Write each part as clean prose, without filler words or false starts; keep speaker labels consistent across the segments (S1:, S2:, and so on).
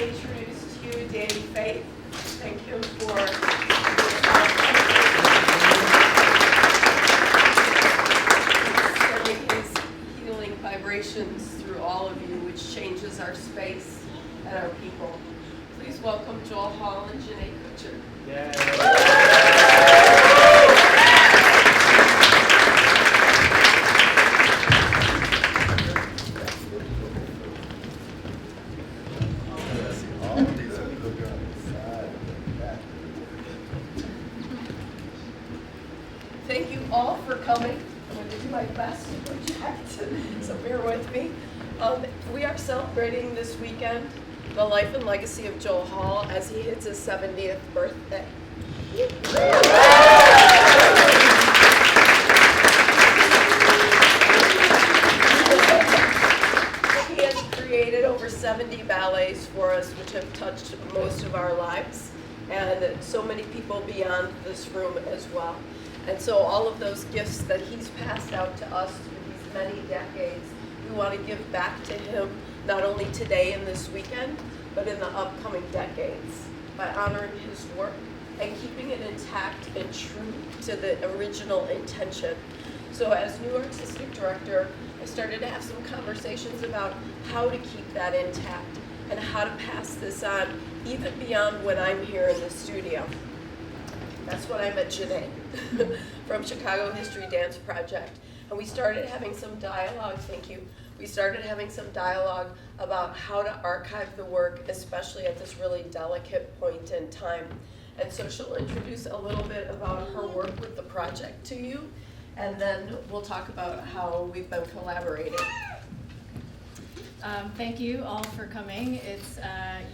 S1: introduce to you Danny Faith. Thank you for sending his healing vibrations through all of you, which changes our space and our people. Please welcome Joel Hall and Jenai Cutcher. Thank you all for coming. I'm going to do my best to project, so bear with me. We are celebrating this weekend the life and legacy of Joel Hall as he hits his 70th birthday. He has created over 70 ballets for us, which have touched most of our lives, and so many people beyond this room as well. And so all of those gifts that he's passed out to us through these many decades, we want to give back to him, not only today and this weekend, but in the upcoming decades, by honoring his work and keeping it intact and true to the original intention. So as new artistic director, I started to have some conversations about how to keep that intact and how to pass this on even beyond when I'm here in the studio. That's when I met Jenai from Chicago History Dance Project. And we started having some dialogue, thank you. We started having some dialogue about how to archive the work, especially at this really delicate point in time. And so she'll introduce a little bit about her work with the project to you, and then we'll talk about how we've been collaborating.
S2: Thank you all for coming. It's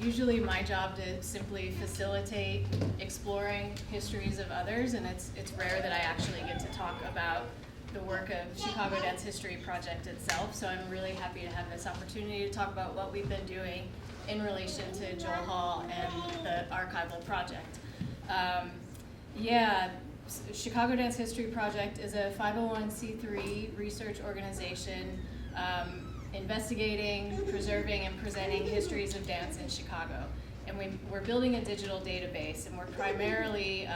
S2: usually my job to simply facilitate exploring histories of others, and it's rare that I actually get to talk about the work of Chicago Dance History Project itself, so I'm really happy to have this opportunity to talk about what we've been doing in relation to Joel Hall and the archival project. Chicago Dance History Project is a 501c3 research organization investigating, preserving, and presenting histories of dance in Chicago. And we're building a digital database, and we're primarily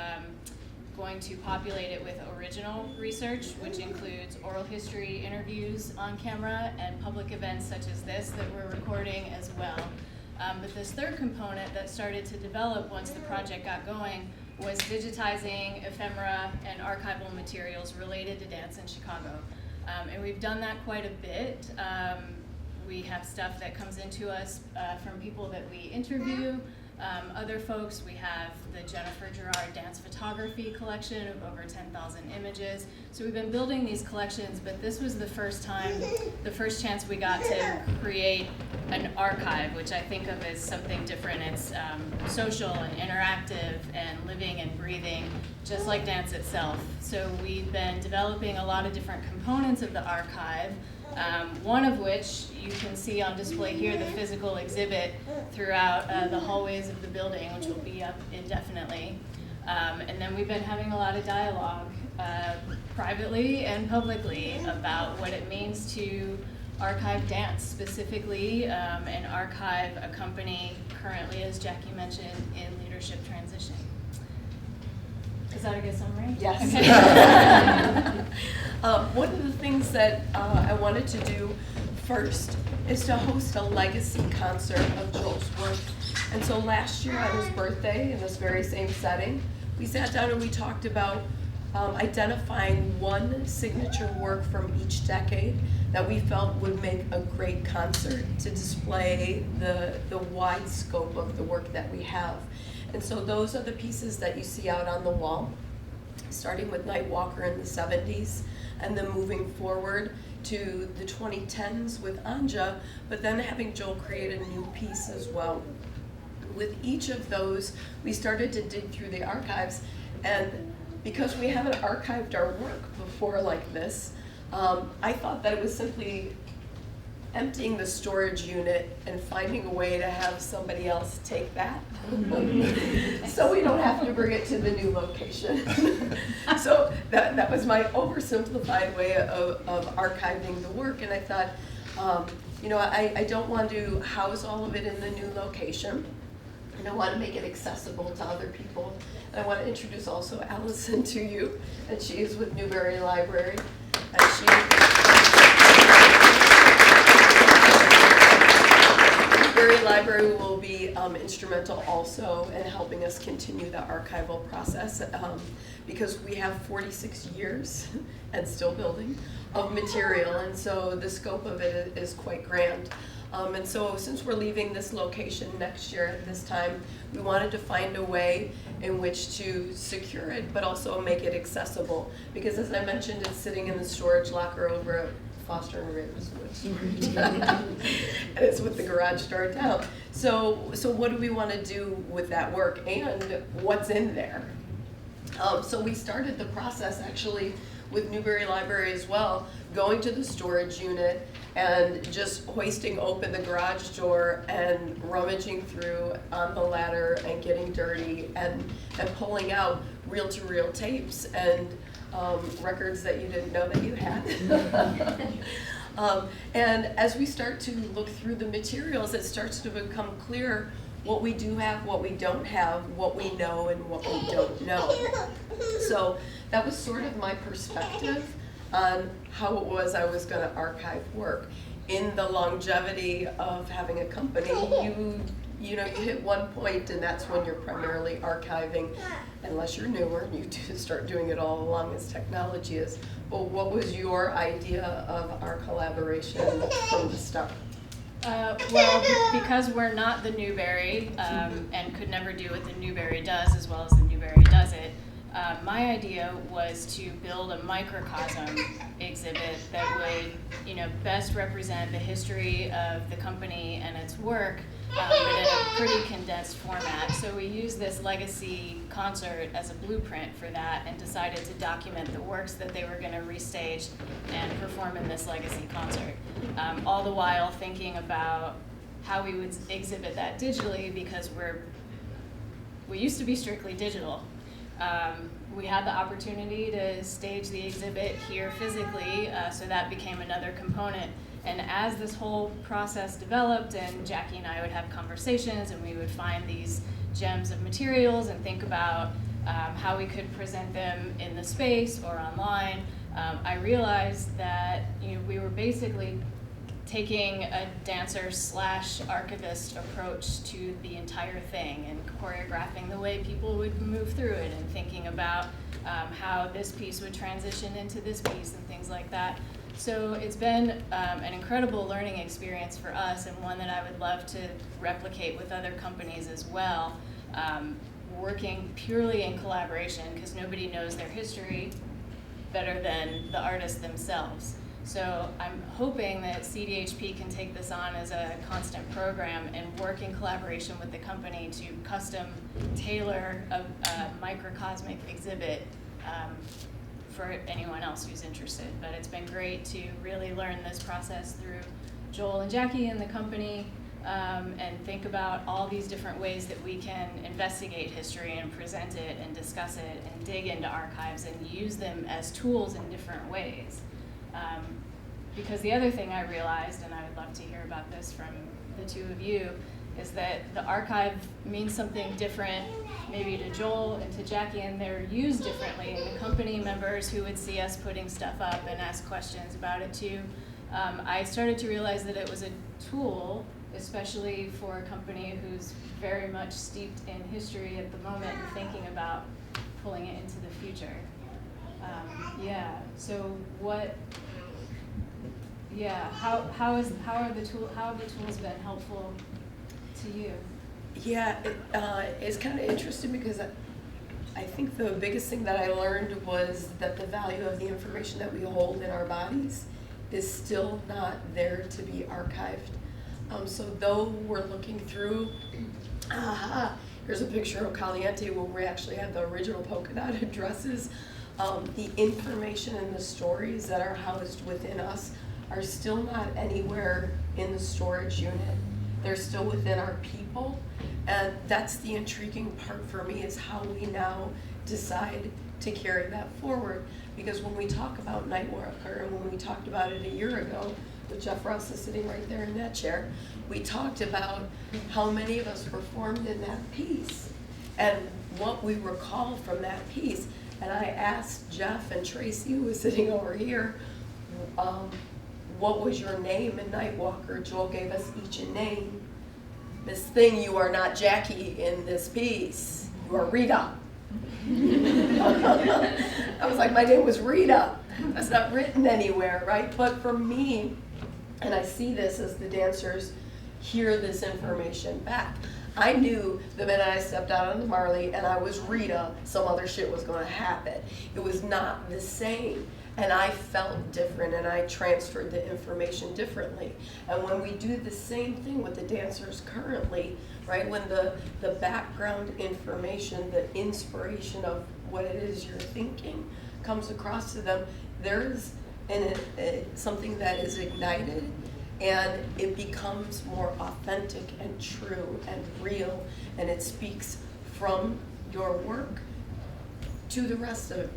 S2: going to populate it with original research, which includes oral history interviews on camera and public events such as this that we're recording as well. But this third component that started to develop once the project got going was digitizing ephemera and archival materials related to dance in Chicago. And we've done that quite a bit. We have stuff that comes into us from people that we interview, other folks. We have the Jennifer Gerard Dance Photography collection of over 10,000 images. So we've been building these collections, but this was the first chance we got to create an archive, which I think of as something different. It's social and interactive and living and breathing, just like dance itself. So we've been developing a lot of different components of the archive, one of which you can see on display here, the physical exhibit throughout the hallways of the building, which will be up indefinitely. And then we've been having a lot of dialogue, privately and publicly, about what it means to archive dance, specifically, and archive a company currently, as Jackie mentioned, in leadership transition. Is that a good summary?
S1: Yes.
S2: Okay.
S1: One of the things that I wanted to do first is to host a legacy concert of Joel's work. And so last year on his birthday, in this very same setting, we sat down and we talked about identifying one signature work from each decade that we felt would make a great concert to display the wide scope of the work that we have. And so those are the pieces that you see out on the wall, starting with Night Walker in the 70s, and then moving forward to the 2010s with Anja, but then having Joel create a new piece as well. With each of those, we started to dig through the archives, and because we haven't archived our work before like this, I thought that it was simply emptying the storage unit and finding a way to have somebody else take that so we don't have to bring it to the new location. So that was my oversimplified way of archiving the work, and I thought I don't want to house all of it in the new location. And I want to make it accessible to other people. And I want to introduce also Allison to you, and she is with Newberry Library. And Newberry Library will be instrumental also in helping us continue the archival process because we have 46 years and still building of material, and so the scope of it is quite grand. And so since we're leaving this location next year at this time, we wanted to find a way in which to secure it, but also make it accessible. Because as I mentioned, it's sitting in the storage locker over at Foster and Ravenswood. And it's with the garage door down. So what do we want to do with that work and what's in there? So we started the process actually with Newberry Library as well, going to the storage unit and just hoisting open the garage door and rummaging through on the ladder and getting dirty and pulling out reel-to-reel tapes and records that you didn't know that you had. And as we start to look through the materials, it starts to become clear what we do have, what we don't have, what we know, and what we don't know. So that was sort of my perspective on how it was I was going to archive work. In the longevity of having a company, you hit one point and that's when you're primarily archiving, unless you're newer and you do start doing it all along as technology is. But what was your idea of our collaboration from the start?
S2: Well, because we're not the Newberry and could never do what the Newberry does as well as the Newberry does it, my idea was to build a microcosm exhibit that would, best represent the history of the company and its work, but in a pretty condensed format. So we used this legacy concert as a blueprint for that and decided to document the works that they were going to restage and perform in this legacy concert. All the while thinking about how we would exhibit that digitally, because we used to be strictly digital. We had the opportunity to stage the exhibit here physically, so that became another component. And as this whole process developed, and Jackie and I would have conversations, and we would find these gems of materials and think about how we could present them in the space or online, I realized that we were basically taking a dancer/archivist approach to the entire thing and choreographing the way people would move through it and thinking about how this piece would transition into this piece and things like that. So it's been an incredible learning experience for us, and one that I would love to replicate with other companies as well, working purely in collaboration, because nobody knows their history better than the artists themselves. So I'm hoping that CDHP can take this on as a constant program and work in collaboration with the company to custom tailor a microcosmic exhibit for anyone else who's interested. But it's been great to really learn this process through Joel and Jackie and the company, and think about all these different ways that we can investigate history and present it and discuss it and dig into archives and use them as tools in different ways. Because the other thing I realized, and I would love to hear about this from the two of you, is that the archive means something different maybe to Joel and to Jackie, and they're used differently. And the company members who would see us putting stuff up and ask questions about it too, I started to realize that it was a tool, especially for a company who's very much steeped in history at the moment and thinking about pulling it into the future. How have the tools been helpful to you?
S1: Yeah, it's kind of interesting because I think the biggest thing that I learned was that the value of the information that we hold in our bodies is still not there to be archived. So though we're looking through, here's a picture of Caliente where we actually have the original polka dot dresses. The information and the stories that are housed within us are still not anywhere in the storage unit. They're still within our people, and that's the intriguing part for me, is how we now decide to carry that forward. Because when we talk about Nightwalker, and when we talked about it a year ago, Jeff Rouse is sitting right there in that chair, we talked about how many of us performed in that piece and what we recall from that piece. And I asked Jeff and Tracy, who was sitting over here, what was your name in Nightwalker? Joel gave us each a name. Miss Thing, you are not Jackie in this piece. You are Rita. I was like, my name was Rita. That's not written anywhere, right? But for me, and I see this as the dancers hear this information back, I knew the minute I stepped out on the Marley and I was Rita, some other shit was going to happen. It was not the same. And I felt different, and I transferred the information differently. And when we do the same thing with the dancers currently, right, when the background information, the inspiration of what it is you're thinking comes across to them, there is something that is ignited, and it becomes more authentic and true and real, and it speaks from your work to the rest of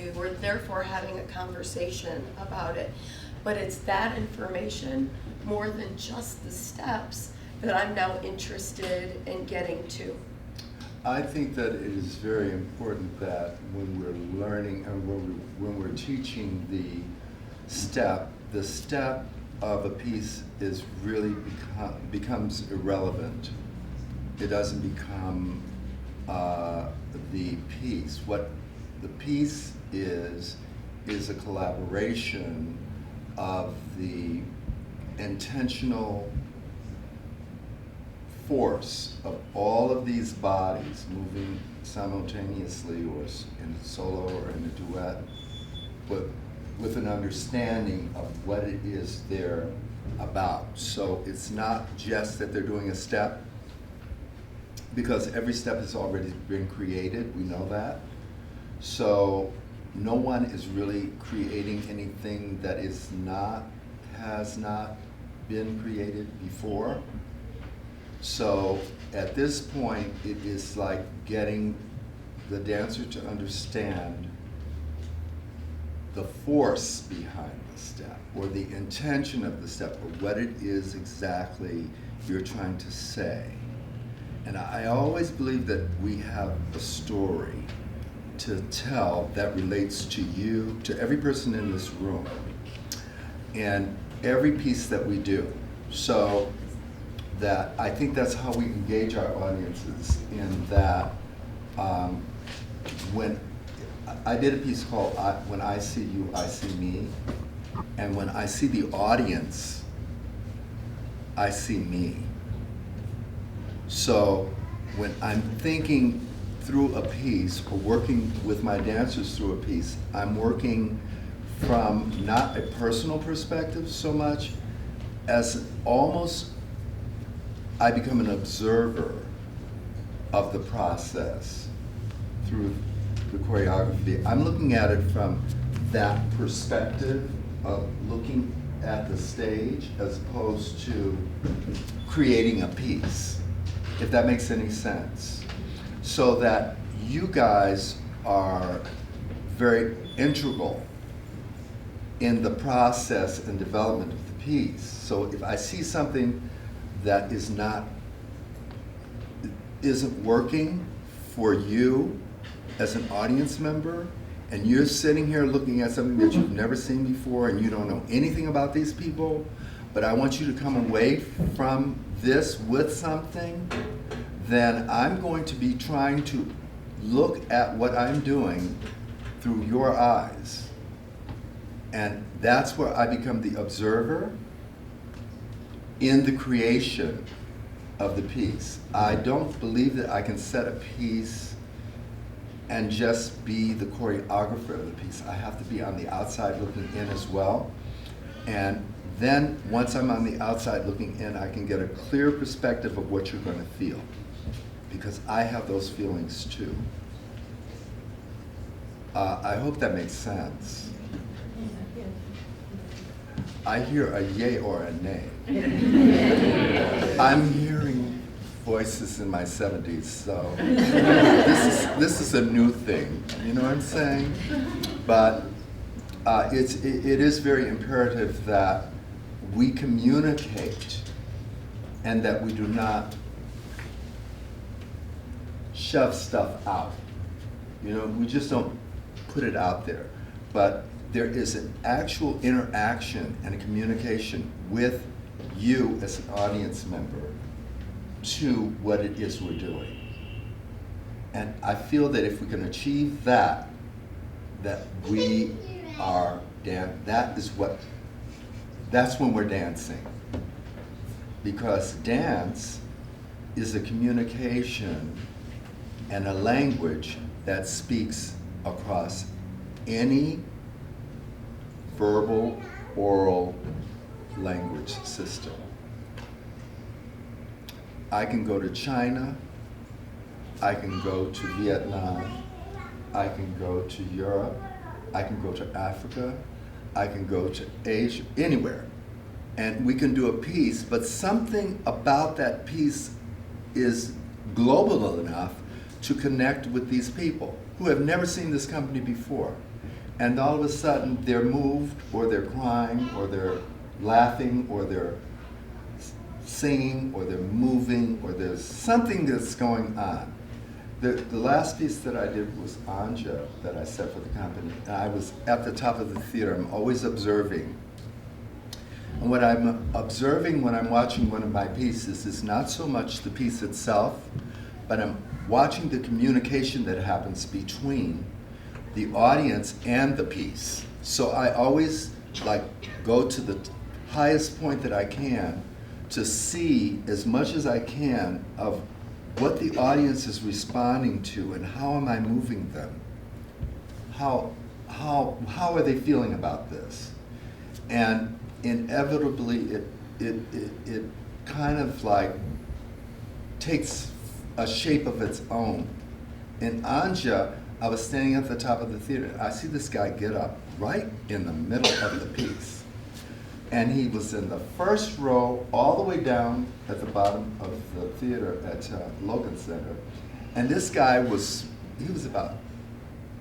S1: you. We're therefore having a conversation about it. But it's that information more than just the steps that I'm now interested in getting to.
S3: I think that it is very important that when we're learning and when we're teaching the step of a piece is really becomes irrelevant. It doesn't become the piece. What the piece is a collaboration of the intentional force of all of these bodies moving simultaneously, or in a solo or in a duet, but with an understanding of what it is they're about. So it's not just that they're doing a step, because every step has already been created, we know that. So no one is really creating anything that has not been created before. So at this point, it is like getting the dancer to understand the force behind the step, or the intention of the step, or what it is exactly you're trying to say. And I always believe that we have a story to tell that relates to you, to every person in this room, and every piece that we do. So that I think that's how we engage our audiences, in that when I did a piece called When I See You, I See Me, and when I see the audience, I see me. So when I'm thinking through a piece or working with my dancers through a piece, I'm working from not a personal perspective so much as almost I become an observer of the process through the choreography. I'm looking at it from that perspective of looking at the stage as opposed to creating a piece, if that makes any sense. So that you guys are very integral in the process and development of the piece. So if I see something that isn't working for you as an audience member, and you're sitting here looking at something that you've never seen before and you don't know anything about these people, but I want you to come away from this with something, then I'm going to be trying to look at what I'm doing through your eyes. And that's where I become the observer in the creation of the piece. I don't believe that I can set a piece and just be the choreographer of the piece. I have to be on the outside looking in as well. And then once I'm on the outside looking in, I can get a clear perspective of what you're going to feel, because I have those feelings too. I hope that makes sense. I hear a yay or a nay. I'm hearing voices in my 70s, so this is a new thing, you know what I'm saying? But it is very imperative that we communicate and that we do not shove stuff out. You know, we just don't put it out there. But there is an actual interaction and a communication with you as an audience member to what it is we're doing. And I feel that if we can achieve that, that we are that's when we're dancing. Because dance is a communication and a language that speaks across any verbal, oral language system. I can go to China, I can go to Vietnam, I can go to Europe, I can go to Africa, I can go to Asia, anywhere. And we can do a piece, but something about that piece is global enough to connect with these people who have never seen this company before. And all of a sudden they're moved, or they're crying, or they're laughing, or they're singing, or they're moving, or there's something that's going on. The last piece that I did was Anja, that I set for the company. And I was at the top of the theater. I'm always observing. And what I'm observing when I'm watching one of my pieces is not so much the piece itself, but I'm watching the communication that happens between the audience and the piece. So I always go to the highest point that I can to see as much as I can of what the audience is responding to and how am I moving them? How are they feeling about this? And inevitably it kind of takes a shape of its own. In Anja, I was standing at the top of the theater. I see this guy get up right in the middle of the piece. And he was in the first row all the way down at the bottom of the theater at Logan Center. And this guy he was about,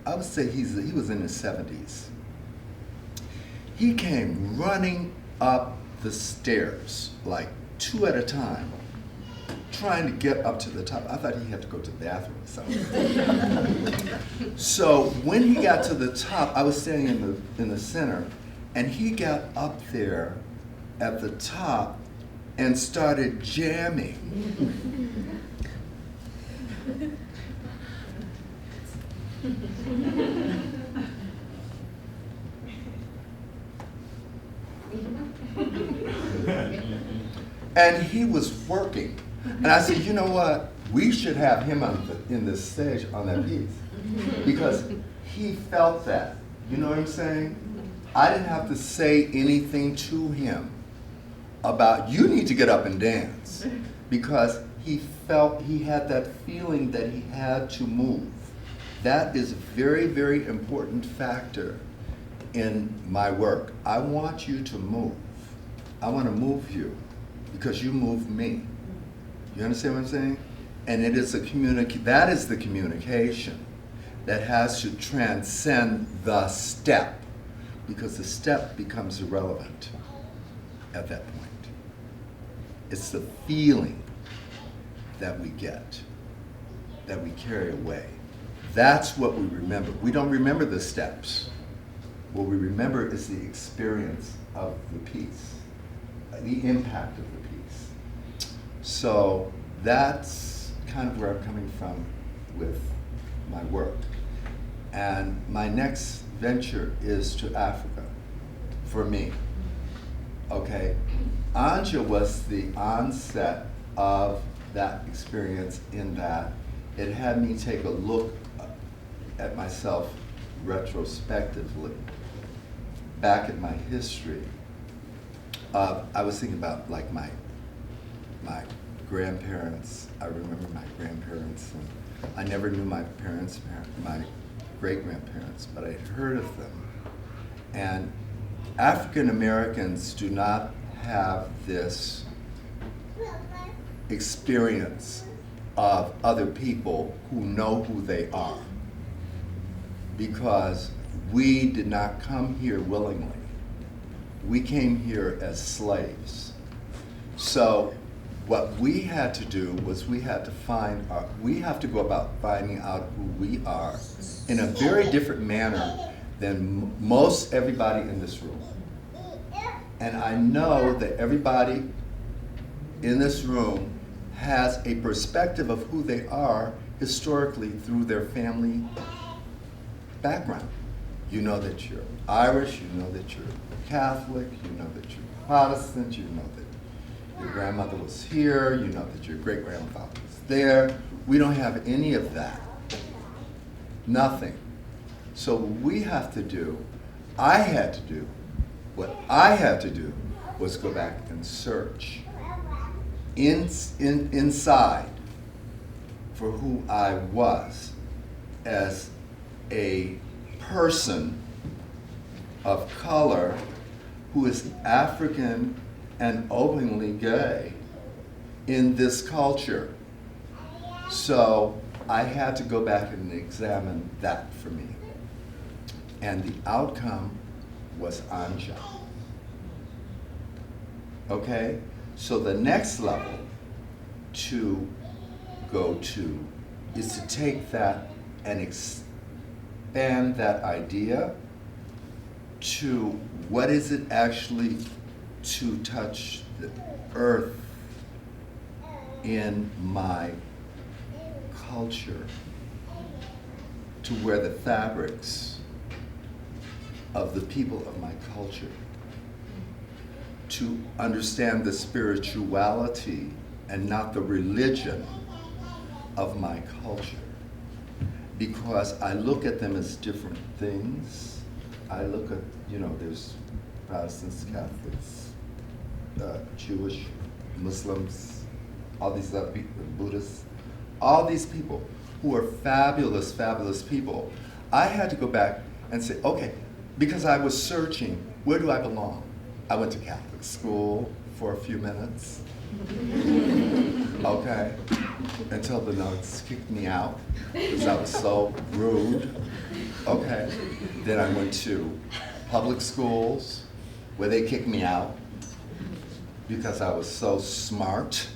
S3: I would say he was in his 70s. He came running up the stairs, like 2 at a time, trying to get up to the top. I thought he had to go to the bathroom or something. So when he got to the top, I was standing in the center, and he got up there at the top and started jamming. And he was working. And I said, you know what? We should have him in this stage on that piece. Because he felt that. You know what I'm saying? I didn't have to say anything to him about, you need to get up and dance. Because he felt, he had that feeling that he had to move. That is a very, very important factor in my work. I want you to move. I want to move you because you move me. You understand what I'm saying? And it is that is the communication that has to transcend the step, because the step becomes irrelevant at that point. It's the feeling that we get, that we carry away. That's what we remember. We don't remember the steps. What we remember is the experience of the piece, the impact of the piece. So that's kind of where I'm coming from with my work. And my next venture is to Africa, for me. Okay, Anja was the onset of that experience, in that it had me take a look at myself retrospectively, back at my history. I was thinking about like my grandparents. I remember my grandparents, and I never knew my great-grandparents, but I had heard of them. And African Americans do not have this experience of other people who know who they are, because we did not come here willingly. we came here as slaves. So what we had to do was we have to go about finding out who we are in a very different manner than most everybody in this room. And I know that everybody in this room has a perspective of who they are historically through their family background. You know that you're Irish, you know that you're Catholic, you know that you're Protestant, you know that your grandmother was here, you know that your great-grandfather was there. We don't have any of that. Nothing. So what we have to do, what I had to do was go back and search inside for who I was as a person of color who is African and openly gay in this culture. So I had to go back and examine that for me. And the outcome was Anja. Okay? So the next level to go to is to take that and expand that idea to what is it actually to touch the earth in my culture, to where the fabrics of the people of my culture, to understand the spirituality and not the religion of my culture. Because I look at them as different things. I look at, there's Protestants, Catholics, Jewish, Muslims, all these other people, Buddhists, all these people who are fabulous, fabulous people. I had to go back and say, okay, because I was searching, where do I belong? I went to Catholic school for a few minutes, okay, until the nuns kicked me out because I was so rude, okay. Then I went to public schools where they kicked me out because I was so smart.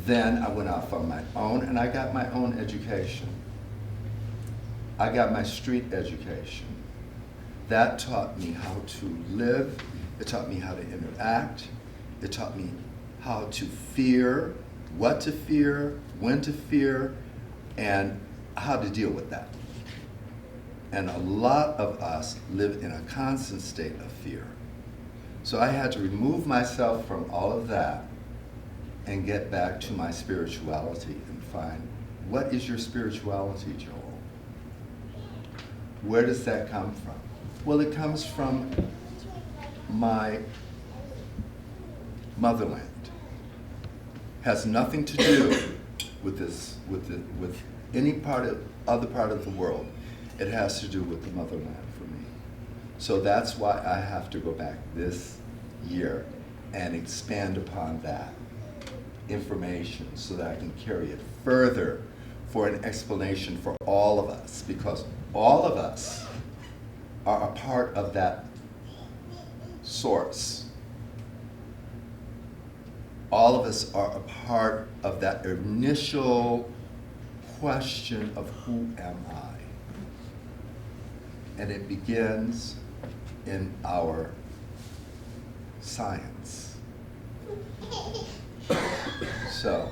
S3: Then I went off on my own and I got my own education. I got my street education. That taught me how to live. It taught me how to interact. It taught me how to fear, what to fear, when to fear, and how to deal with that. And a lot of us live in a constant state of fear. So I had to remove myself from all of that and get back to my spirituality and find, what is your spirituality, Joel? Where does that come from? Well, it comes from my motherland. Has nothing to do with this, with any other part of the world. It has to do with the motherland for me. So that's why I have to go back this year and expand upon that information so that I can carry it further for an explanation for all of us, because all of us are a part of that source. All of us are a part of that initial question of who am I? And it begins in our science. So,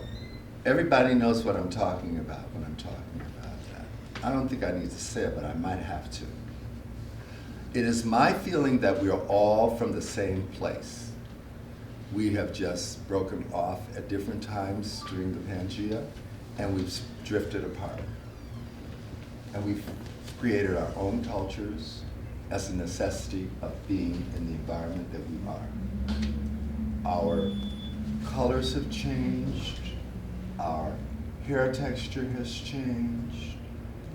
S3: everybody knows what I'm talking about when I'm talking about that. I don't think I need to say it, but I might have to. It is my feeling that we are all from the same place. We have just broken off at different times during the Pangea, and we've drifted apart. And we've created our own cultures as a necessity of being in the environment that we are. Our colors have changed, our hair texture has changed,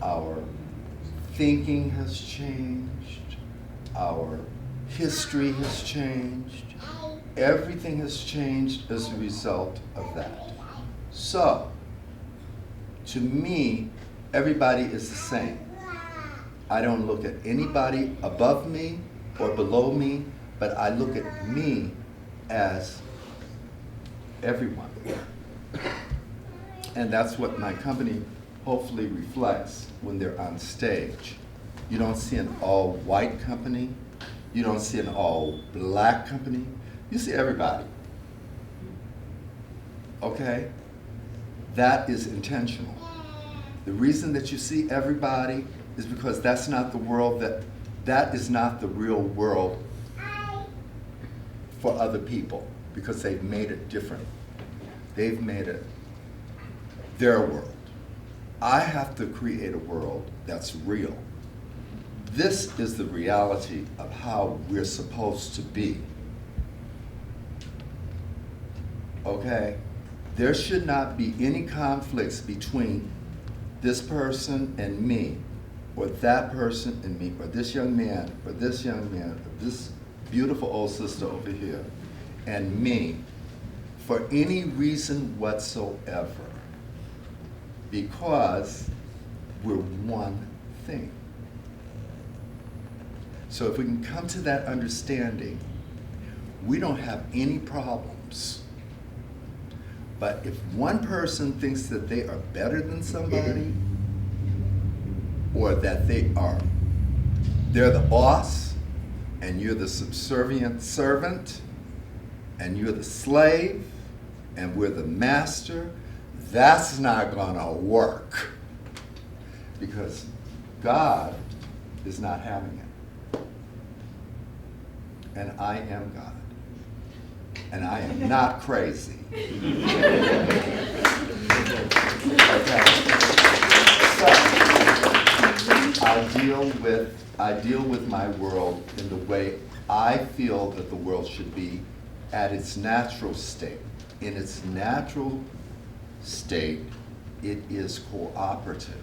S3: our thinking has changed, our history has changed. Everything has changed as a result of that. So, to me, everybody is the same. I don't look at anybody above me or below me. but I look at me as everyone. And that's what my company hopefully reflects when they're on stage. You don't see an all-white company. You don't see an all-black company. You see everybody. Okay? That is intentional. The reason that you see everybody is because that's not the world that is not the real world for other people, because they've made it different. They've made it their world. I have to create a world that's real. This is the reality of how we're supposed to be. Okay? There should not be any conflicts between this person and me, or that person and me, or this young man, or this young man, or this beautiful old sister over here, and me, for any reason whatsoever, because we're one thing. So if we can come to that understanding, we don't have any problems. But if one person thinks that they are better than somebody, or that they're the boss, and you're the subservient servant, and you're the slave, and we're the master, that's not gonna work. Because God is not having it. And I am God. And I am not crazy. Okay. So I deal with my world in the way I feel that the world should be at its natural state. In its natural state, it is cooperative.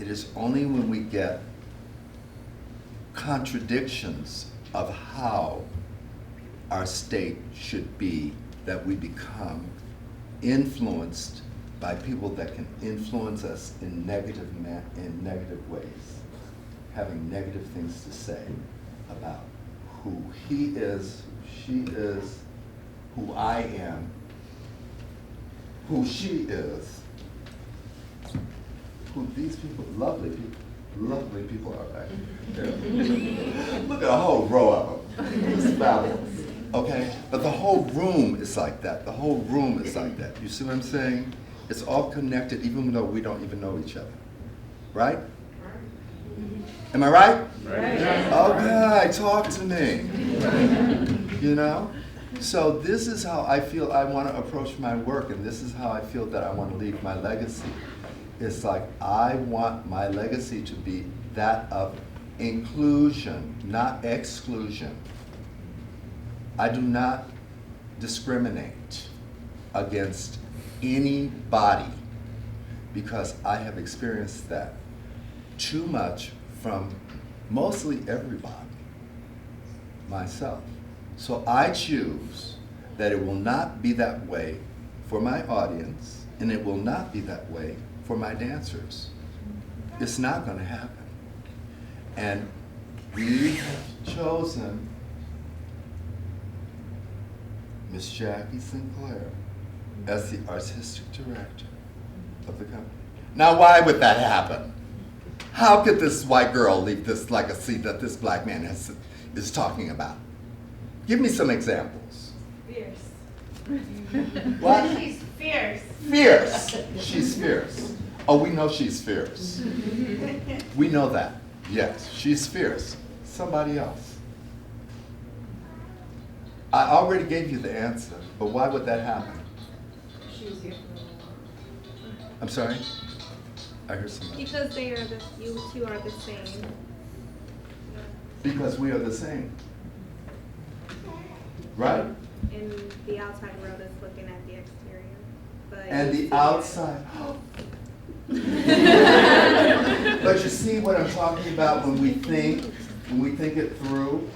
S3: It is only when we get contradictions of how our state should be that we become influenced by people that can influence us in negative ways, having negative things to say about who he is, who she is, who I am, who she is, who these people, lovely people are back here. Look at a whole row of them. It's fabulous. Okay? But the whole room is like that. The whole room is like that. You see what I'm saying? It's all connected even though we don't even know each other. Right? Am I right? Right. Okay, talk to me. You know? So this is how I feel I want to approach my work, and this is how I feel that I want to leave my legacy. It's like I want my legacy to be that of inclusion, not exclusion. I do not discriminate against anybody because I have experienced that too much from mostly everybody, myself. So I choose that it will not be that way for my audience, and it will not be that way for my dancers. It's not going to happen. And we have chosen Miss Jackie Sinclair as the artistic director of the company. Now, why would that happen? How could this white girl leave this legacy that this black man is talking about? Give me some examples.
S4: Fierce.
S3: What?
S4: She's fierce.
S3: Fierce. She's fierce. Oh, we know she's fierce. We know that. Yes, she's fierce. Somebody else. I already gave you the answer, but why would that happen?
S4: She was here for a while.
S3: I'm sorry? I heard somebody.
S5: Because you two are the same.
S3: Because we are the same. Right?
S5: And the outside world is looking at the exterior. But
S3: And
S5: you
S3: the
S5: see
S3: outside. But you see what I'm talking about when we think it through,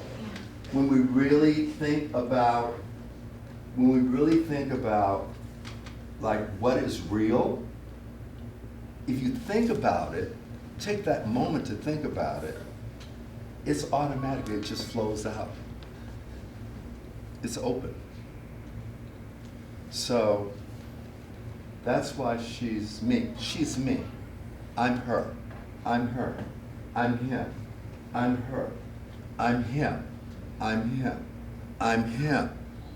S3: when we really think about like what is real. If you think about it, take that moment to think about it, it's automatic, it just flows out. It's open. So that's why she's me. She's me. I'm her. I'm her. I'm him. I'm her. I'm him. I'm him. I'm him.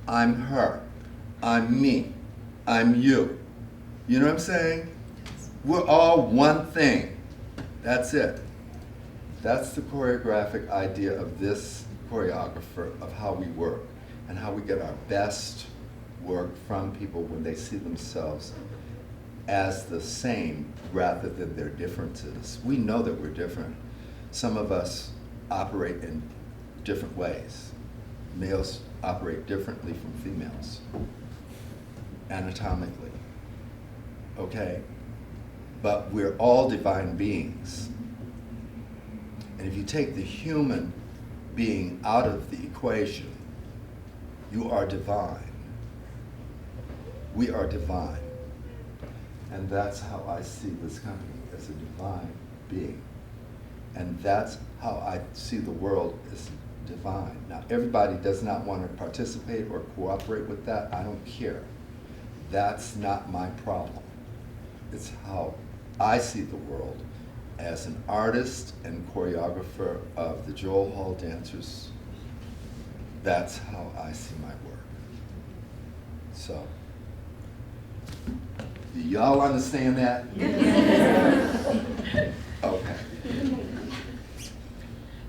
S3: I'm her. I'm me. I'm you. You know what I'm saying? We're all one thing. That's it. That's the choreographic idea of this choreographer, of how we work and how we get our best work from people when they see themselves as the same rather than their differences. We know that we're different. Some of us operate in different ways. Males operate differently from females, anatomically, okay? But we're all divine beings. And if you take the human being out of the equation, you are divine. We are divine. And that's how I see this company, as a divine being. And that's how I see the world, as divine. Now, everybody does not want to participate or cooperate with that. I don't care. That's not my problem. It's how I see the world as an artist and choreographer of the Joel Hall dancers. That's how I see my work. So, do y'all understand that? Okay.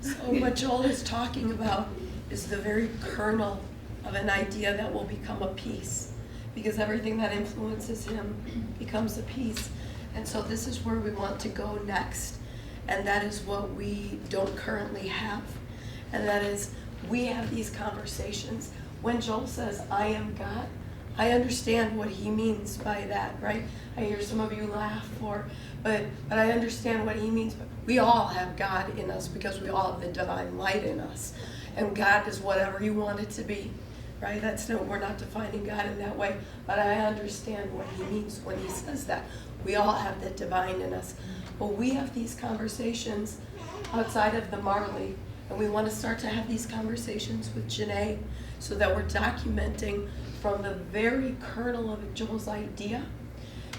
S1: So what Joel is talking about is the very kernel of an idea that will become a piece, because everything that influences him becomes a piece. And so this is where we want to go next, and that is what we don't currently have. And that is, we have these conversations. When Joel says, I am God, I understand what he means by that, right? I hear some of you laugh, but I understand what he means. But we all have God in us because we all have the divine light in us. And God is whatever you want it to be, right? We're not defining God in that way, but I understand what he means when he says that. We all have the divine in us. But we have these conversations outside of the Marley, and we want to start to have these conversations with Jenai so that we're documenting from the very kernel of Joel's idea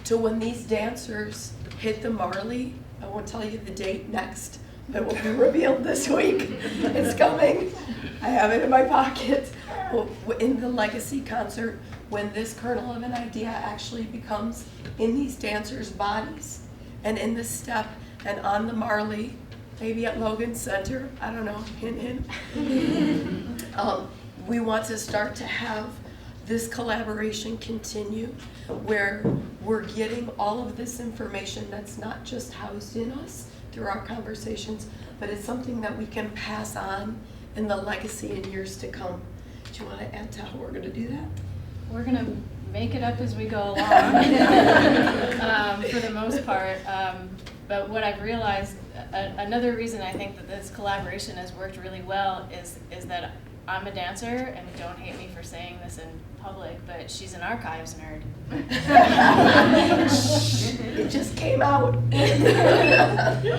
S1: to when these dancers hit the Marley. I won't tell you the date next, but it will be revealed this week. It's coming. I have it in my pocket. In the Legacy concert, when this kernel of an idea actually becomes in these dancers' bodies and in the step and on the Marley, maybe at Logan Center, I don't know, hint, hint. We want to start to have this collaboration continue where we're getting all of this information that's not just housed in us through our conversations, but it's something that we can pass on in the legacy in years to come. Do you want to add to how we're going to do that?
S2: We're going to make it up as we go along, for the most part. But what I've realized, another reason I think that this collaboration has worked really well is that I'm a dancer, and don't hate me for saying this in public, but she's an archives nerd.
S1: It just came out.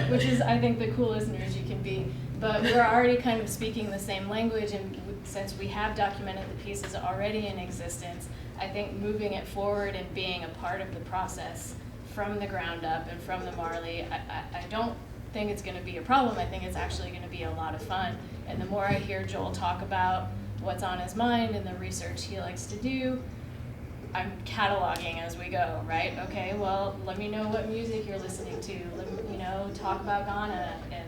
S2: Which is, I think, the coolest nerd you can be. But we're already kind of speaking the same language, and since we have documented the pieces already in existence, I think moving it forward and being a part of the process from the ground up and from the Marley, I don't think it's going to be a problem. I think it's actually going to be a lot of fun. And the more I hear Joel talk about what's on his mind and the research he likes to do, I'm cataloging as we go, right? Okay, well, let me know what music you're listening to. Let me, talk about Ghana, and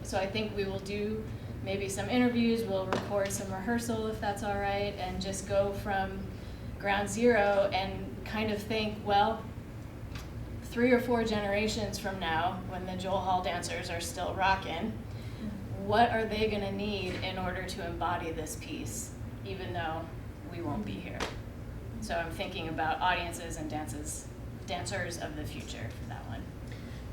S2: so I think we will do maybe some interviews. We'll record some rehearsal if that's all right, and just go from ground zero and kind of think, well, 3 or 4 generations from now, when the Joel Hall dancers are still rocking, what are they going to need in order to embody this piece, even though we won't be here? So I'm thinking about audiences and dancers of the future for that one.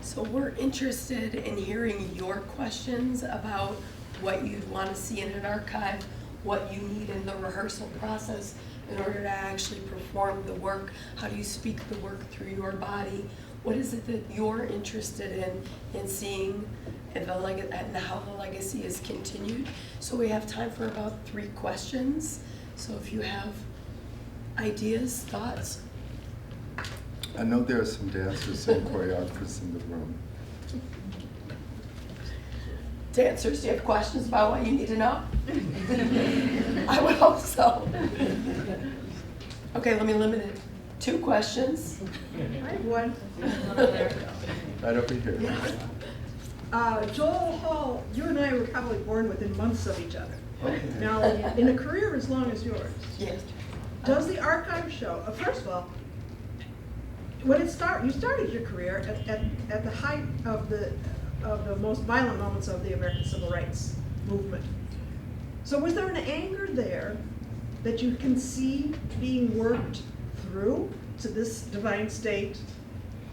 S1: So we're interested in hearing your questions about what you'd want to see in an archive, what you need in the rehearsal process in order to actually perform the work. How do you speak the work through your body? what is it that you're interested in seeing and how the legacy is continued. So we have time for about 3 questions. So if you have ideas, thoughts.
S3: I know there are some dancers and choreographers in the room.
S1: Dancers, do you have questions about what you need to know? I would hope so. Okay, let me limit it. 2 questions.
S6: I have one.
S3: Right over here.
S6: Joel Hall, you and I were probably born within months of each other.
S3: Okay.
S6: Now, in a career as long as yours,
S1: Yes.
S6: does the archive show, first of all, when you started your career at the height of the most violent moments of the American Civil Rights movement. So was there an anger there that you can see being worked through to this divine state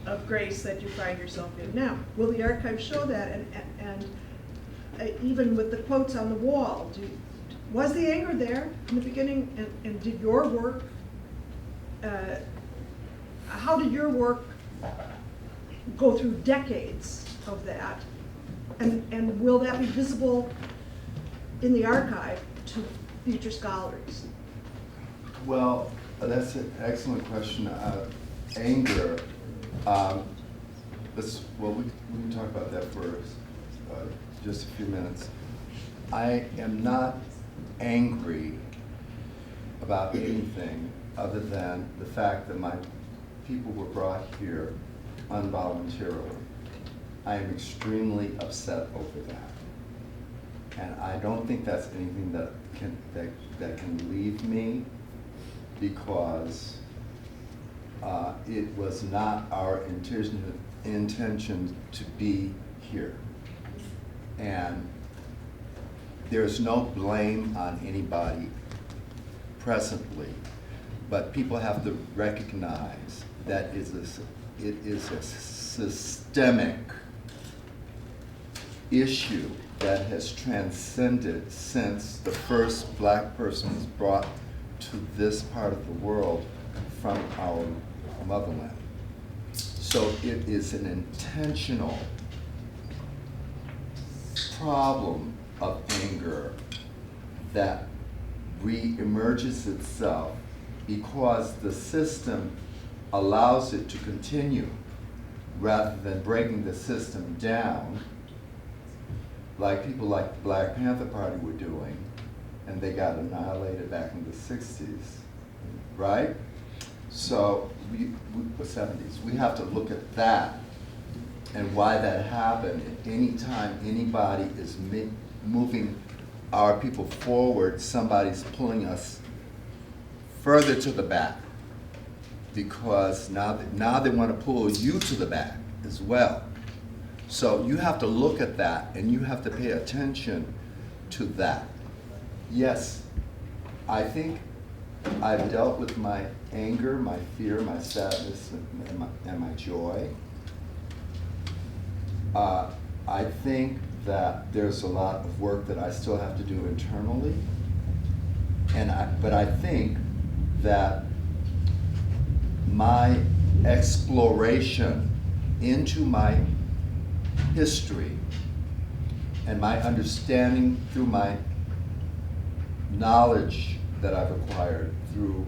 S6: of grace that you find yourself in now? Will the archive show that? And even with the quotes on the wall, was the anger there in the beginning? And did your work, how did your work go through decades of that? And will that be visible in the archive to future scholars?
S3: Well, that's an excellent question. Anger. We can talk about that for just a few minutes. I am not angry about anything other than the fact that my people were brought here involuntarily. I am extremely upset over that. And I don't think that's anything that can leave me, because it was not our intention to be here. And there's no blame on anybody presently, but people have to recognize that it is a systemic issue that has transcended since the first black person was brought to this part of the world from our motherland. So it is an intentional problem of anger that re-emerges itself because the system allows it to continue rather than breaking the system down like people like the Black Panther Party were doing, and they got annihilated back in the 60s, right? So, the 70s. We have to look at that and why that happened. Anytime anybody is moving our people forward, somebody's pulling us further to the back, because now they want to pull you to the back as well. So you have to look at that, and you have to pay attention to that. Yes, I think I've dealt with my anger, my fear, my sadness, and my joy. I think that there's a lot of work that I still have to do internally, but I think that my exploration into my history and my understanding through my knowledge that I've acquired through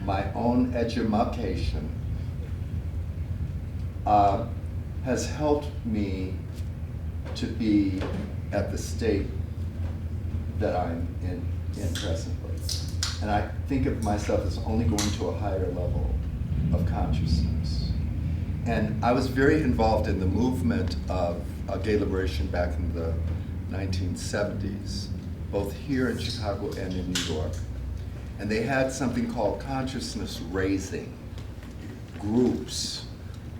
S3: my own education has helped me to be at the state that I'm in presently. And I think of myself as only going to a higher level of consciousness. And I was very involved in the movement of gay liberation back in the 1970s, both here in Chicago and in New York. And they had something called consciousness raising groups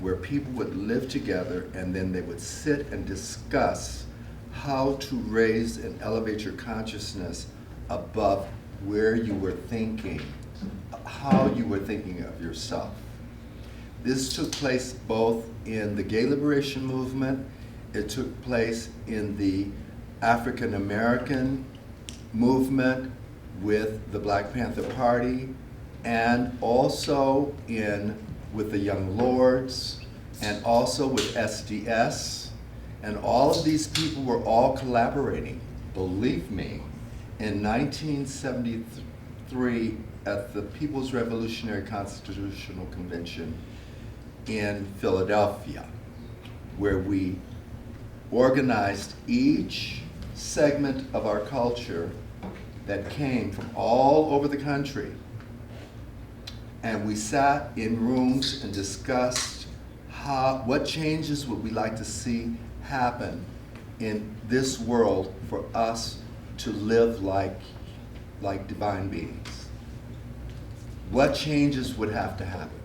S3: where people would live together, and then they would sit and discuss how to raise and elevate your consciousness above where you were thinking, how you were thinking of yourself. This took place both in the gay liberation movement, it took place in the African American movement with the Black Panther Party, and also in with the Young Lords, and also with SDS. And all of these people were all collaborating, believe me, in 1973 at the People's Revolutionary Constitutional Convention in Philadelphia, where we organized each segment of our culture that came from all over the country. And we sat in rooms and discussed what changes would we like to see happen in this world for us to live like divine beings. What changes would have to happen?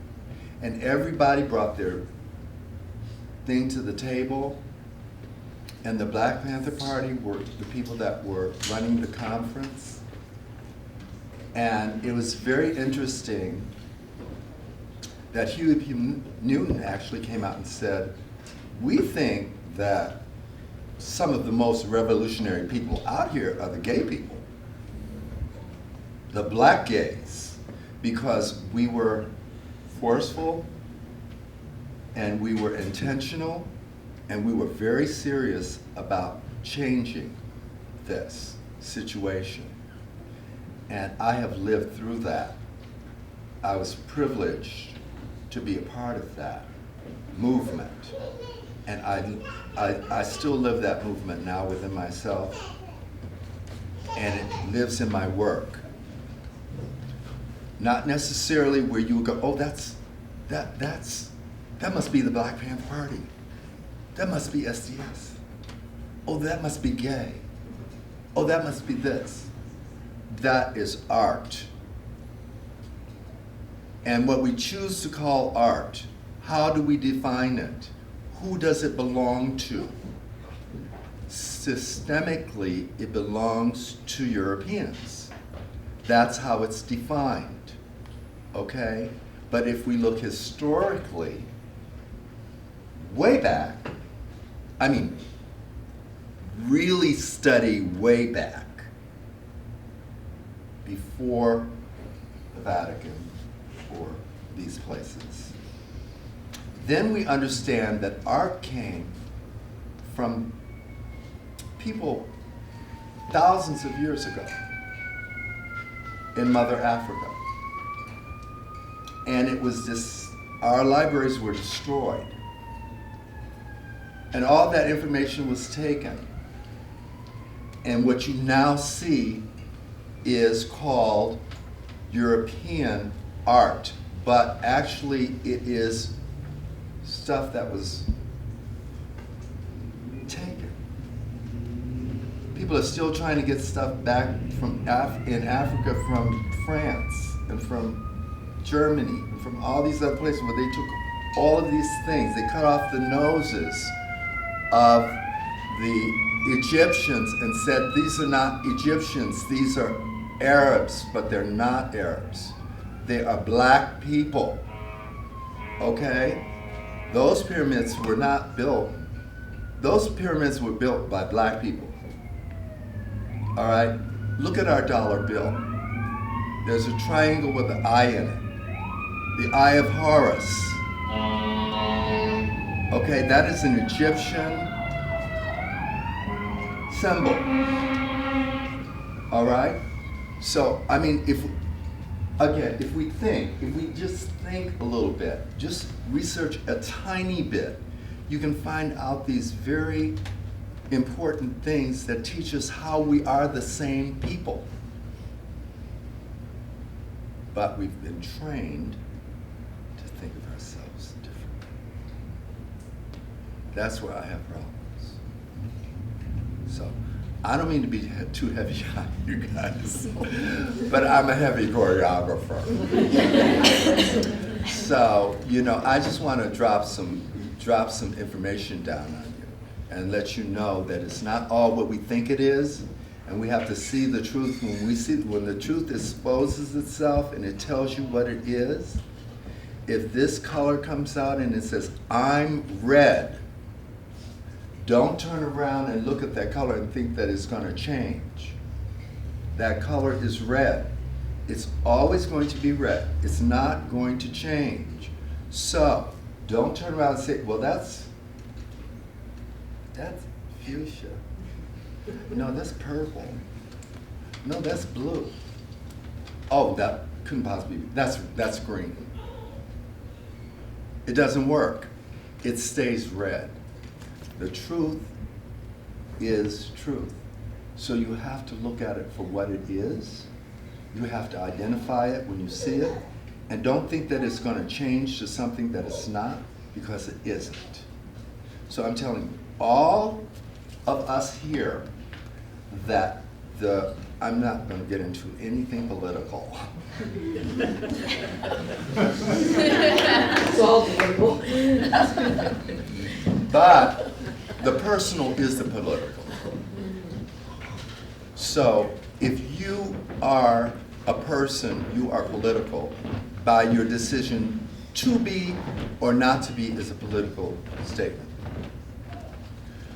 S3: And everybody brought their thing to the table, and the Black Panther Party were the people that were running the conference. And it was very interesting that Huey P. Newton actually came out and said, we think that some of the most revolutionary people out here are the gay people, the black gays, because we were forceful and we were intentional and we were very serious about changing this situation. And I have lived through that. I was privileged to be a part of that movement. And I still live that movement now within myself, and it lives in my work. Not necessarily where you would go, oh, that must be the Black Panther Party. That must be SDS. Oh, that must be gay. Oh, that must be this. That is art. And what we choose to call art, how do we define it? Who does it belong to? Systemically, it belongs to Europeans. That's how it's defined, okay? But if we look historically, way back, I mean, really study way back, before the Vatican or these places, then we understand that art came from people thousands of years ago in Mother Africa. And it was this, our libraries were destroyed. And all that information was taken. And what you now see is called European art, but actually it is stuff that was taken. People are still trying to get stuff back from in Africa from France and from Germany and from all these other places where they took all of these things. They cut off the noses of the Egyptians and said, these are not Egyptians, these are Arabs, but they're not Arabs. They are black people, okay? Those pyramids were not built. Those pyramids were built by black people, all right? Look at our dollar bill. There's a triangle with an eye in it, the Eye of Horus. Okay, that is an Egyptian symbol, all right? So, I mean, if we just think a little bit, just research a tiny bit, you can find out these very important things that teach us how we are the same people. But we've been trained to think of ourselves differently. That's where I have problems. So, I don't mean to be too heavy on you guys, but I'm a heavy choreographer. So, you know, I just want to drop some information down on you and let you know that it's not all what we think it is, and we have to see the truth. When the truth exposes itself and it tells you what it is, if this color comes out and it says, I'm red, don't turn around and look at that color and think that it's going to change. That color is red. It's always going to be red. It's not going to change. So, don't turn around and say, well, that's fuchsia. No, that's purple. No, that's blue. Oh, that couldn't possibly be. That's green. It doesn't work. It stays red. The truth is truth. So you have to look at it for what it is. You have to identify it when you see it. And don't think that it's going to change to something that it's not, because it isn't. So I'm telling you, all of us here, that I'm not going to get into anything political.
S7: It's all political.
S3: But the personal is the political. So if you are a person, you are political by your decision to be or not to be is a political statement.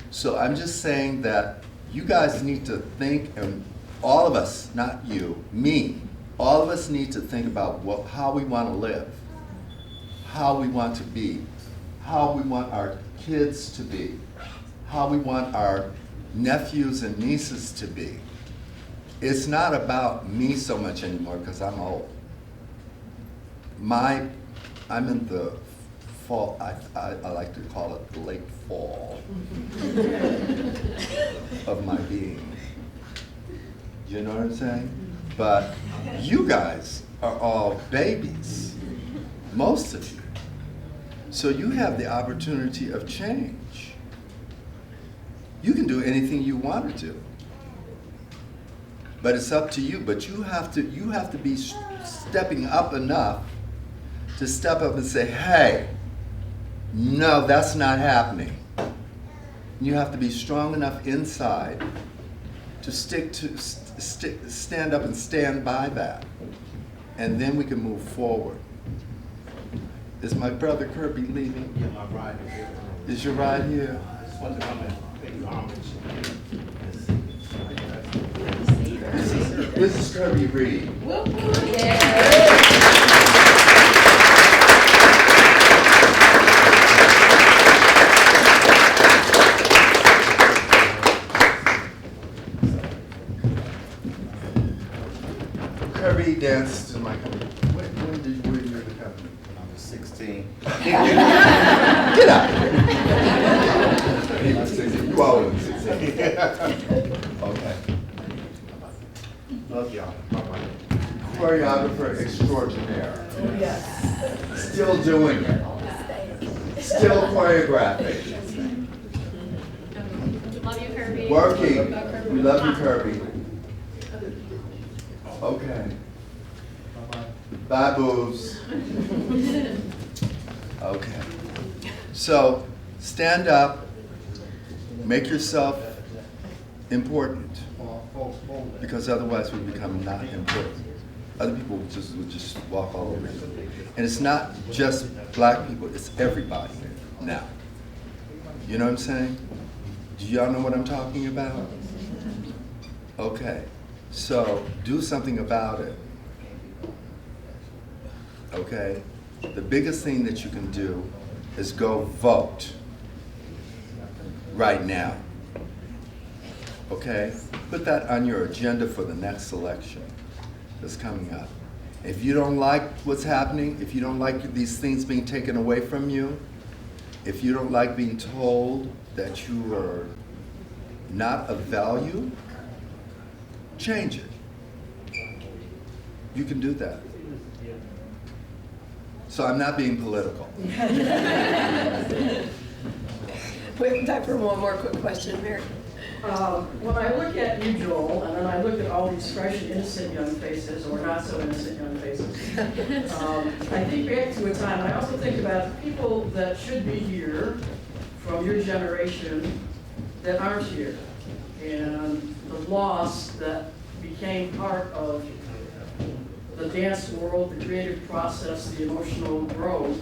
S3: So I'm just saying that you guys need to think, and all of us, not you, me, all of us need to think about how we want to live, how we want to be, how we want our kids to be, how we want our nephews and nieces to be. It's not about me so much anymore because I'm old. I'm in the fall, I like to call it the late fall of my being. You know what I'm saying? But you guys are all babies, most of you. So you have the opportunity of change. You can do anything you want to do. But it's up to you. But you have to be stepping up enough to step up and say, hey, no, that's not happening. You have to be strong enough inside to stand up and stand by that. And then we can move forward. Is my brother Kirby leaving?
S8: Yeah, my ride is here.
S3: Is your ride here?
S8: I just wanted to come and pay you homage.
S3: This is Kirby Reed. Kirby danced in my company. When did you enter the company?
S8: When I was 16.
S3: Get out! He was 16. You always were 16. Okay.
S8: Love y'all. Bye-bye.
S3: Choreographer extraordinaire.
S1: Oh, yes.
S3: Still doing it. Still choreographing.
S2: Love you, Kirby.
S3: Working. We love you, Kirby. Okay. Bye, boobs. Okay. So, stand up. Make yourself important. Because otherwise we become not important. Other people would just walk all over you. And it's not just black people, it's everybody now. You know what I'm saying? Do y'all know what I'm talking about? Okay. So do something about it. Okay? The biggest thing that you can do is go vote right now. Okay? Put that on your agenda for the next election that's coming up. If you don't like what's happening, if you don't like these things being taken away from you, if you don't like being told that you are not of value, change it. You can do that. So I'm not being political.
S1: We have time for one more quick question, Mary.
S7: When I look at you, Joel, and then I look at all these fresh, innocent young faces, or not so innocent young faces, I think back to a time, I also think about people that should be here from your generation that aren't here, and the loss that became part of the dance world, the creative process, the emotional growth,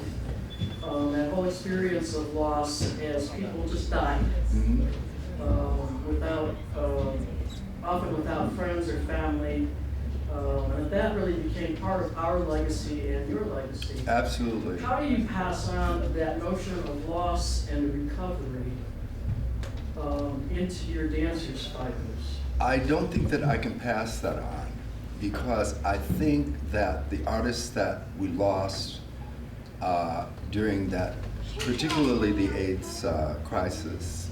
S7: that whole experience of loss as people just died.
S3: Mm-hmm.
S7: Often without friends or family And that really became part of our legacy and your legacy.
S3: Absolutely.
S7: How do you pass on that notion of loss and recovery into your dancers' fibers?
S3: I don't think that I can pass that on, because I think that the artists that we lost during that, particularly the AIDS crisis,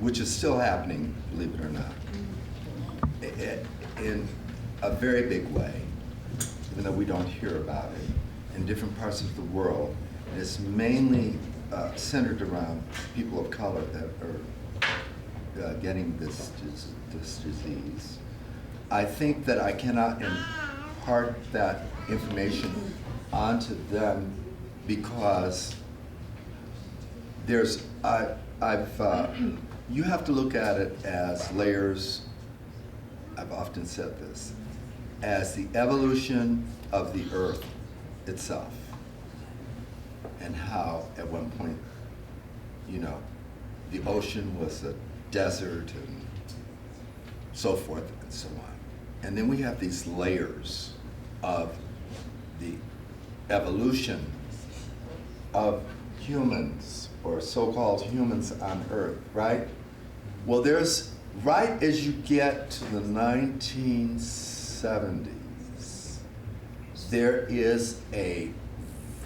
S3: which is still happening, believe it or not, in a very big way, even though we don't hear about it, in different parts of the world. And it's mainly centered around people of color that are getting this disease. I think that I cannot impart that information onto them, because you have to look at it as layers. I've often said this, as the evolution of the earth itself, and how at one point, the ocean was a desert and so forth and so on. And then we have these layers of the evolution of humans, or so-called humans on Earth, right? Well, right as you get to the 1970s, there is a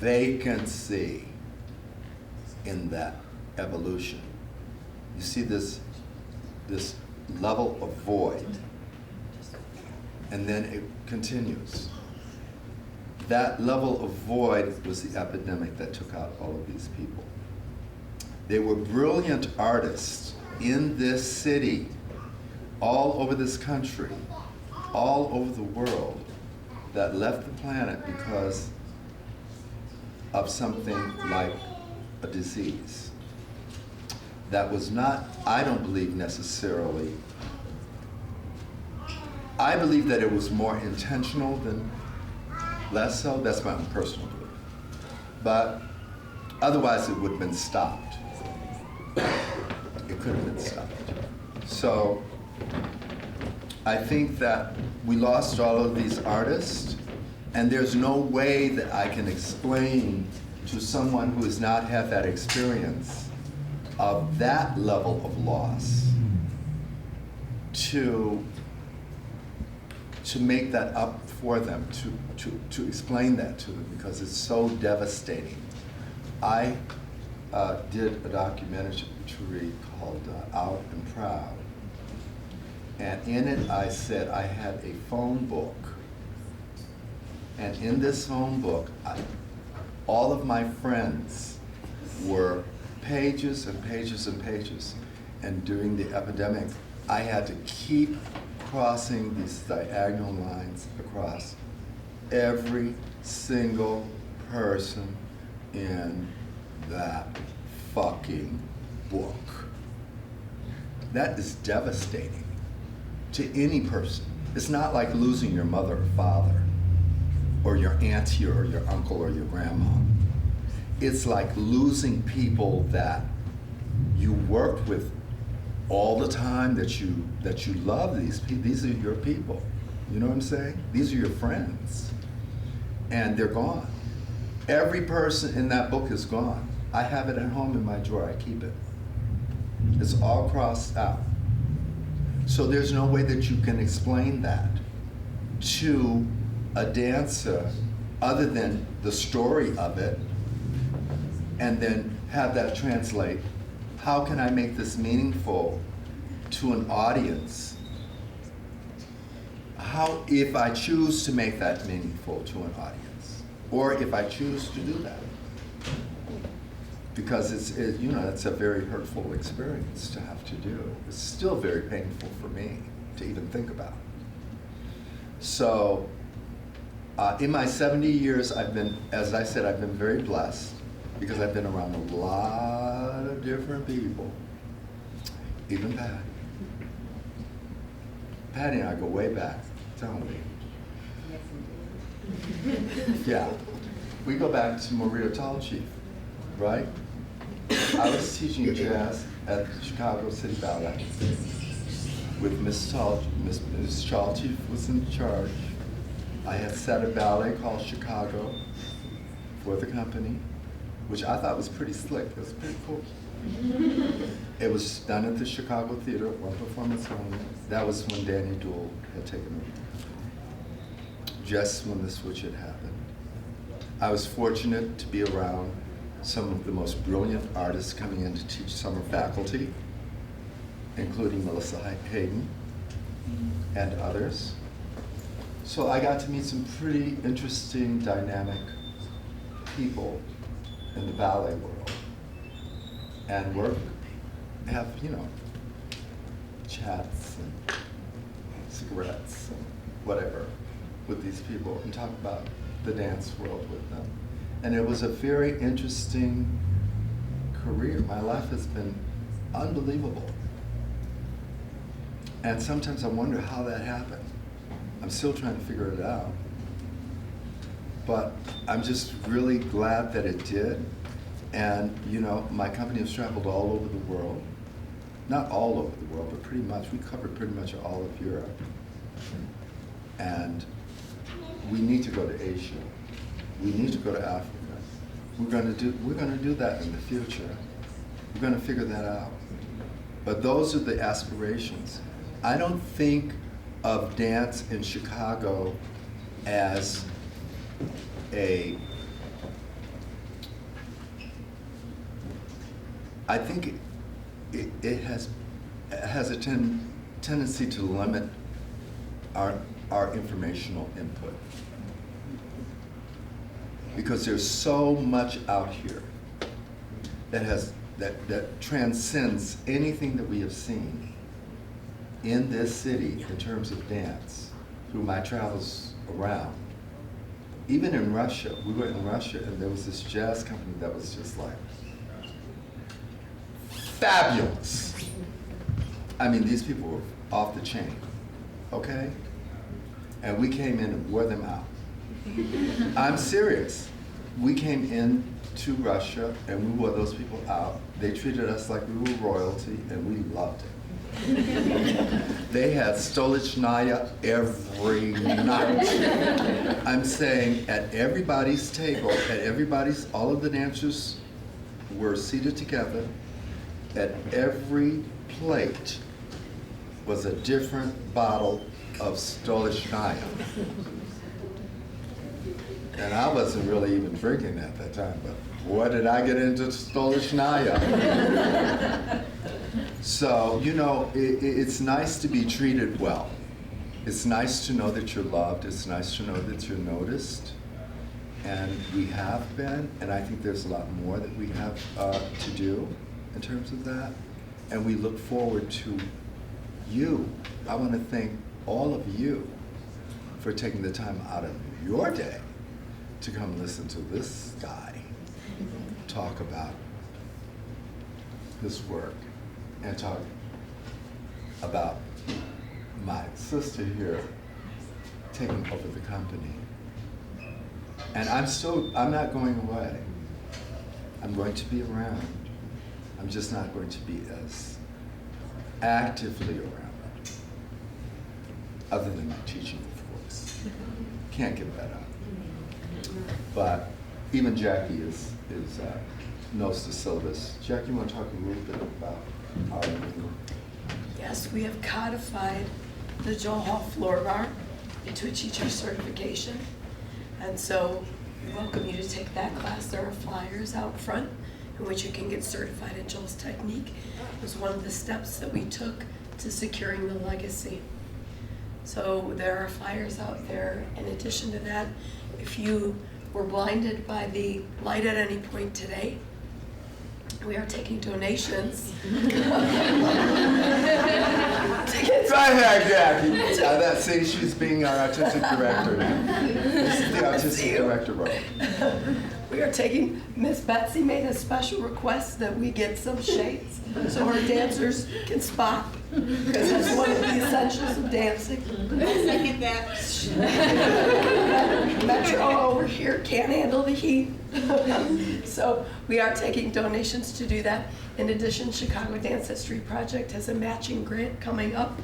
S3: vacancy in that evolution. You see this level of void, and then it continues. That level of void was the epidemic that took out all of these people. They were brilliant artists in this city, all over this country, all over the world, that left the planet because of something like a disease. That was not, I don't believe necessarily, I believe that it was more intentional than less so. That's my own personal belief. But otherwise it would have been stopped. It could have been stopped. So I think that we lost all of these artists, and there's no way that I can explain to someone who has not had that experience of that level of loss to make that up for them, to explain that to them, because it's so devastating. I did a documentary called Out and Proud, and in it I said I had a phone book, and in this phone book, all of my friends were pages and pages and pages, and during the epidemic, I had to keep crossing these diagonal lines across every single person in that fucking book. That is devastating to any person. It's not like losing your mother or father, or your auntie or your uncle or your grandma. It's like losing people that you worked with all the time, that you love. These are your people. You know what I'm saying? These are your friends. And they're gone. Every person in that book is gone. I have it at home in my drawer. I keep it. It's all crossed out. So there's no way that you can explain that to a dancer other than the story of it, and then have that translate. How can I make this meaningful to an audience? How, if I choose to make that meaningful to an audience, or if I choose to do that? Because it's a very hurtful experience to have to do. It's still very painful for me to even think about. So, in my 70 years, as I said, I've been very blessed, because I've been around a lot of different people, even Patty. Patty and I go way back, tell me. Yeah, we go back to Maria Tall Chief, right? I was teaching jazz at the Chicago City Ballet with Miss Tall Chief was in charge, I had set a ballet called Chicago for the company, which I thought was pretty slick. It was pretty cool. It was done at the Chicago Theater, one performance only. That was when Danny Duell had taken over, just when the switch had happened. I was fortunate to be around some of the most brilliant artists coming in to teach summer faculty, including Melissa Hayden and others. So I got to meet some pretty interesting, dynamic people in the ballet world, and have, you know, chats and cigarettes and whatever with these people and talk about the dance world with them. And it was a very interesting career. My life has been unbelievable. And sometimes I wonder how that happened. I'm still trying to figure it out. But I'm just really glad that it did. And, you know, my company has traveled all over the world. Not all over the world, but pretty much. We covered pretty much all of Europe. And we need to go to Asia. We need to go to Africa. We're going to do that in the future. We're going to figure that out. But those are the aspirations. I don't think of dance in Chicago as I think it has a tendency to limit our informational input, because there's so much out here that transcends anything that we have seen in this city in terms of dance through my travels around. Even in Russia, we were in Russia and there was this jazz company that was just like fabulous. I mean, these people were off the chain, okay? And we came in and wore them out. I'm serious. We came in to Russia and we wore those people out. They treated us like we were royalty and we loved it. They had Stolichnaya every night. I'm saying at everybody's table, all of the dancers were seated together. At every plate was a different bottle of Stolichnaya. And I wasn't really even drinking at that time, but boy, did I get into Stolichnaya. So, you know, it's nice to be treated well. It's nice to know that you're loved. It's nice to know that you're noticed. And we have been, and I think there's a lot more that we have to do in terms of that. And we look forward to you. I want to thank all of you for taking the time out of your day to come listen to this guy talk about his work and talk about my sister here taking over the company. And I'm not going away. I'm going to be around. I'm just not going to be as actively around, other than my teaching, of course. Can't give that up. But even Jackie knows the syllabus. Jackie, you want to talk a little bit about our meeting?
S1: Yes, we have codified the Joel Hall floor bar into a teacher certification. And so we welcome you to take that class. There are flyers out front in which you can get certified in Joel's technique. It was one of the steps that we took to securing the legacy. So there are flyers out there. In addition to that, if you were blinded by the light at any point today, we are taking donations.
S3: Go ahead, Jackie. See, she's being our artistic director now. This is the artistic director role.
S1: We are taking, Miss Betsy made a special request that we get some shades so our dancers can spot, because that's one of the essentials of dancing.
S5: I second that.
S1: Metro over here can't handle the heat. So we are taking donations to do that. In addition, Chicago Dance History Project has a matching grant coming up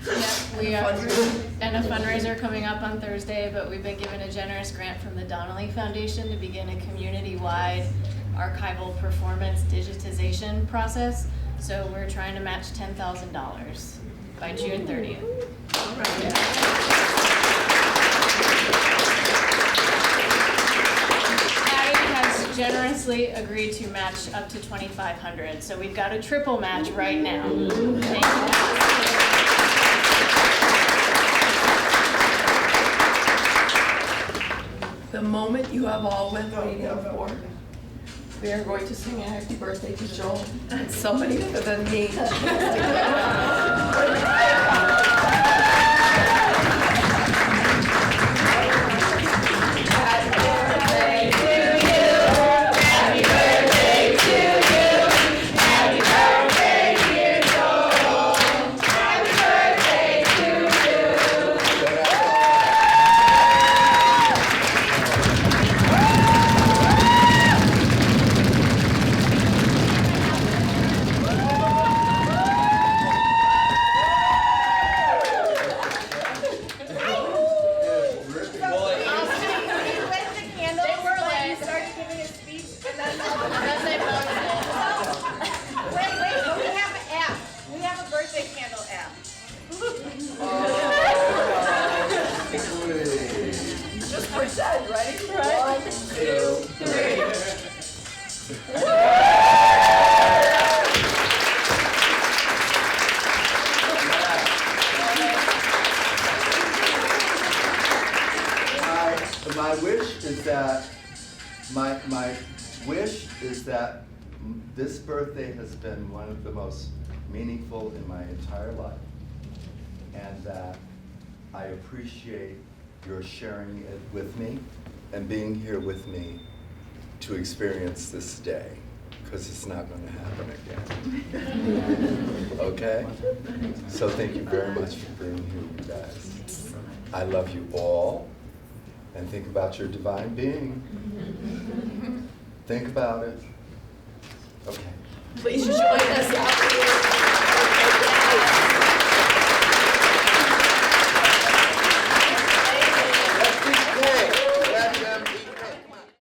S2: Yeah, we are,
S1: Fundraiser.
S2: and a fundraiser coming up on Thursday, but we've been given a generous grant from the Donnelly Foundation to begin a community-wide archival performance digitization process. So we're trying to match $10,000 by June 30th. Patty has generously agreed to match up to $2,500, so we've got a triple match right now. Thank you.
S1: The moment you have all been waiting for. We are going to sing a happy birthday to Joel, and somebody other than me. Just pretend, ready? Right? 1, 2, 3.
S3: My wish is that, my wish is that this birthday has been one of the most meaningful in my entire life, and that I appreciate your sharing it with me and being here with me to experience this day, because it's not going to happen again. Okay? So thank you very much for being here, you guys. I love you all, and think about your divine being. Think about it. Okay.
S1: Please join